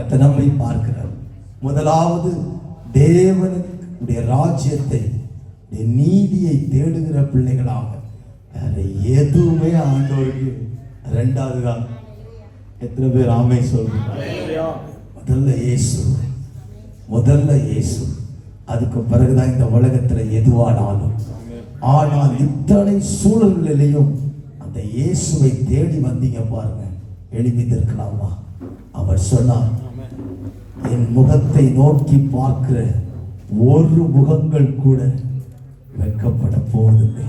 கர்த்தர் நம்மை பார்க்கிறார். முதலாவது தேவனுடைய ராஜ்யத்தை, நீதியை தேடுகிற பிள்ளைகளாக வேற எதுவுமே ஆண்டவருக்கு ரெண்டாவது தான். எத்தனை பேர் ஆமை சொல்லுங்க? முதல்ல இயேசு, அதுக்கு பிறகுதான் இந்த உலகத்துல எதுவானாலும். ஆனால் இத்தனை சூழல்களிலையும் அந்த இயேசுவை தேடி வந்தீங்க பாருங்க, எழுதியிருக்கலாமா? அவர் சொன்னார், என் முகத்தை நோக்கி பார்க்கிற ஒரு முகங்கள் கூட வெட்கப்பட போவதில்லை,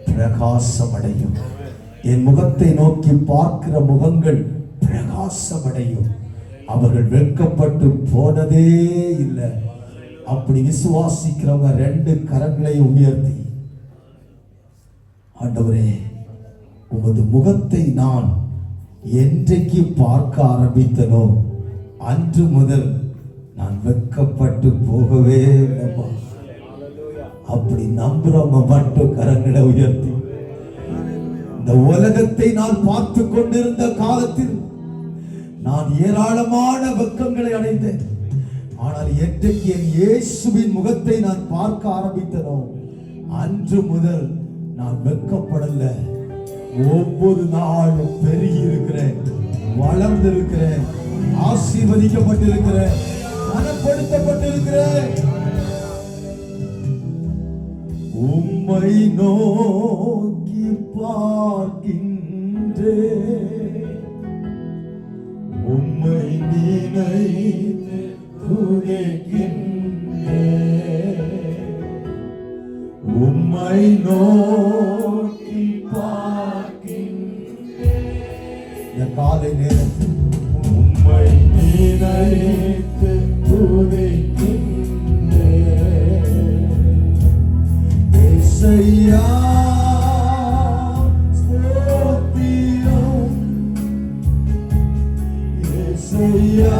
பிரகாசம் அடையும். என் முகத்தை நோக்கி பார்க்கிற முகங்கள் பிரகாசம் அடையும், அவர்கள் வெட்கப்பட்டு போனதே இல்லை. அப்படி விசுவாசிக்கிறவங்க 2 கரங்களை உயர்த்தி, ஆண்டவரே, உமது முகத்தை நான் என்றைக்கு பார்க்க ஆரம்பித்தனோ அன்று முதல் நான் வெட்கப்பட்டு போகவே இல்லைப்பா. அப்படி நம்புறவங்க மட்டும் கரங்களை உயர்த்தி, இந்த உலகத்தை நான் பார்த்து கொண்டிருந்த காலத்தில் நான் ஏராளமான வெட்கங்களை அடைந்தேன். ஆனால் என்றைக்கு என் இயேசுவின் முகத்தை நான் பார்க்க ஆரம்பித்தனோ அன்று முதல் நான் வெட்கப்படல. ஒவ்வொரு நாளும் பெருகி இருக்கிறேன், வளர்ந்திருக்கிறேன், ஆசீர்வதிக்கப்பட்டிருக்கிறேன், கனப்படுத்தப்பட்டிருக்கிறேன். உம்மை நோக்கி பார்க்கின்றேன், உம்மை நினைத்து துதிக்கின்றேன், உம்மை நோக்கி பார்க்கின்றேன். இந்த காலை நேரத்தில் உம்மை நினைத்து துதிக்கின்றேன். இயேசையா ஸ்தோத்திரம், இயேசையா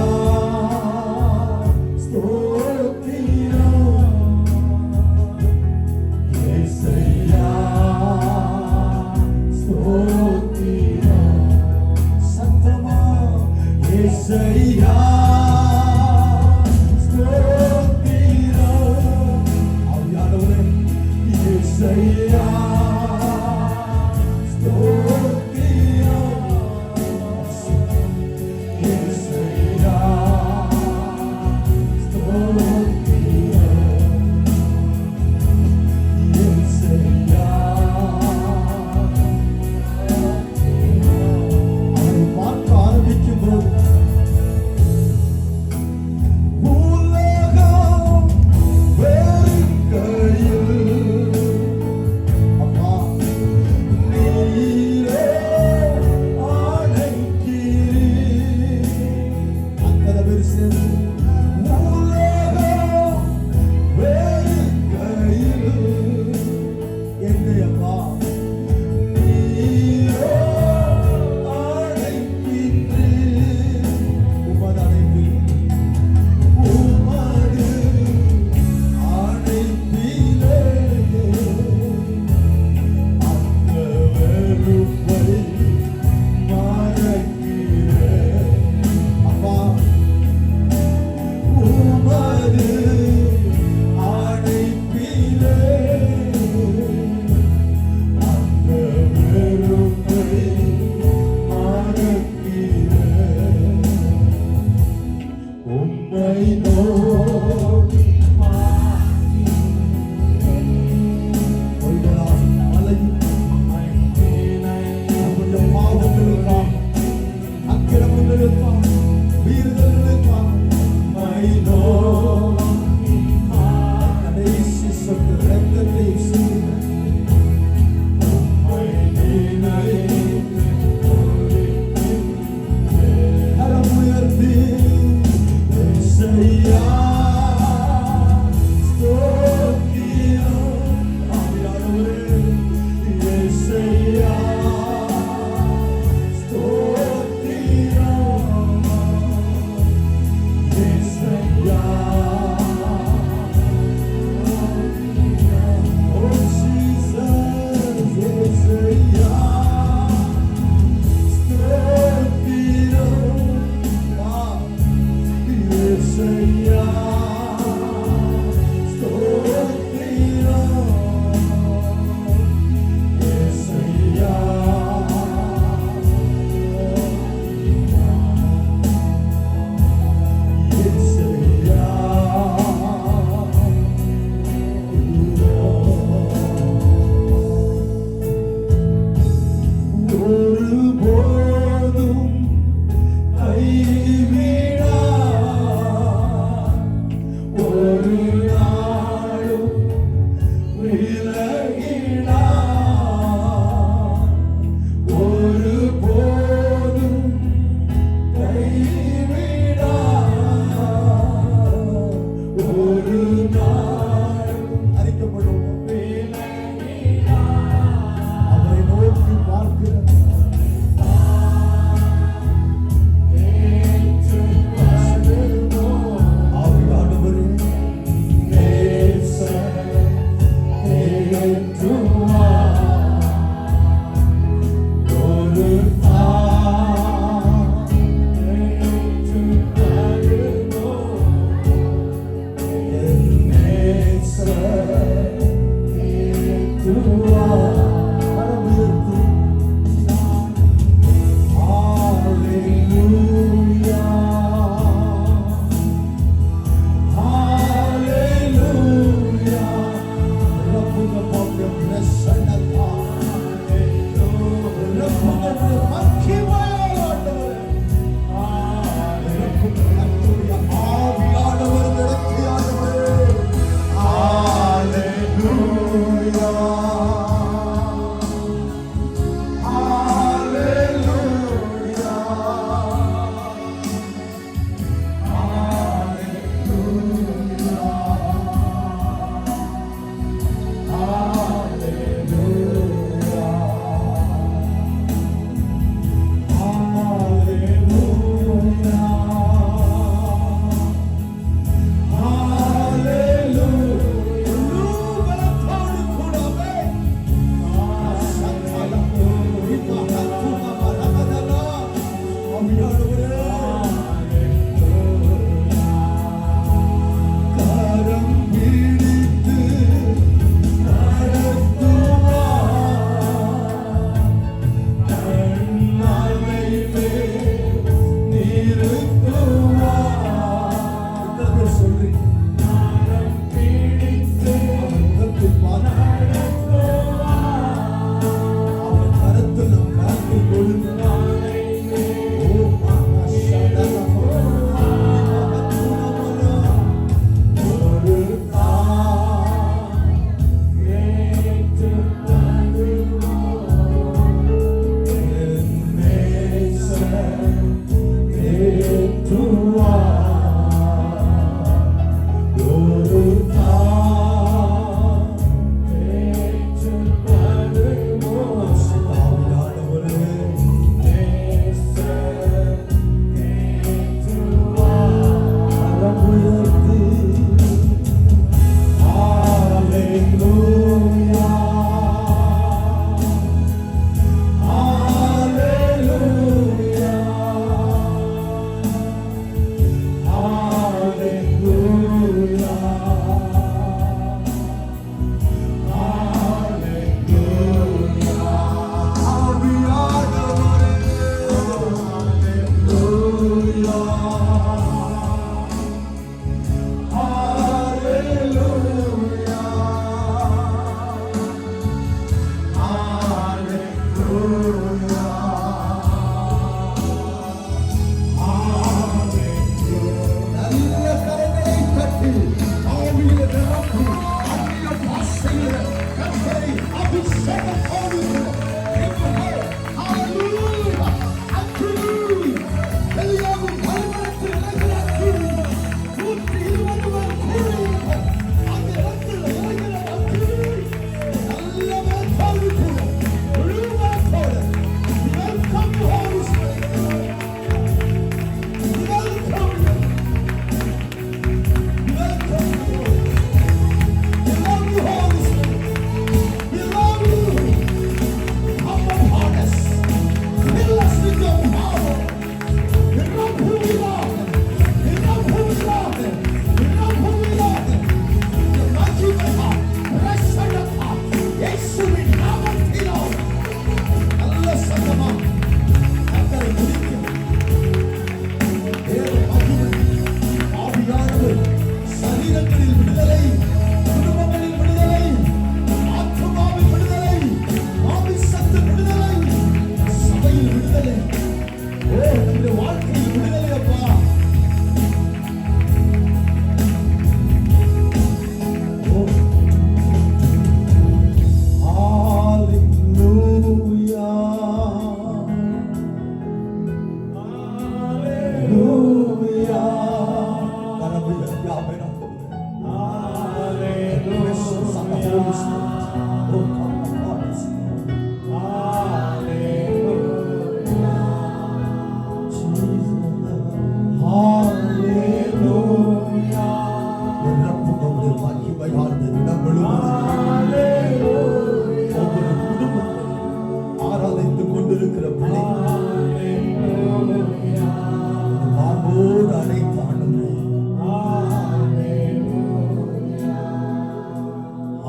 Yeah.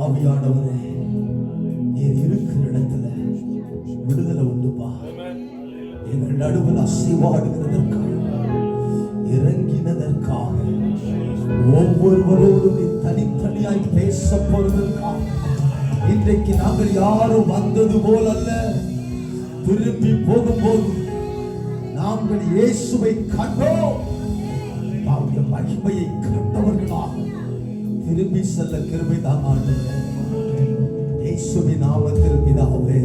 ஆவியானவரே, நீர் இருக்கிற இடத்துல விடுதலை உண்டுப்பா. எங்கள் நடுவில் அசைவாடுகிறதற்காக, இறங்கினதற்காக, ஒவ்வொருவரோடும் நீ தனித்தனியாய் பேச போவதற்காக, இன்றைக்கு நாங்கள் யாரும் வந்தது போல் அல்ல, திரும்பி போகும்போது நாங்கள் இயேசுவை கண்டோம், அவருடைய மகிமையை கண்டவர்களாக திரும்பி செல்ல கிருபை தான் ஆண்டவரே. இயேசுவின் நாமத்தில் பிதாவே.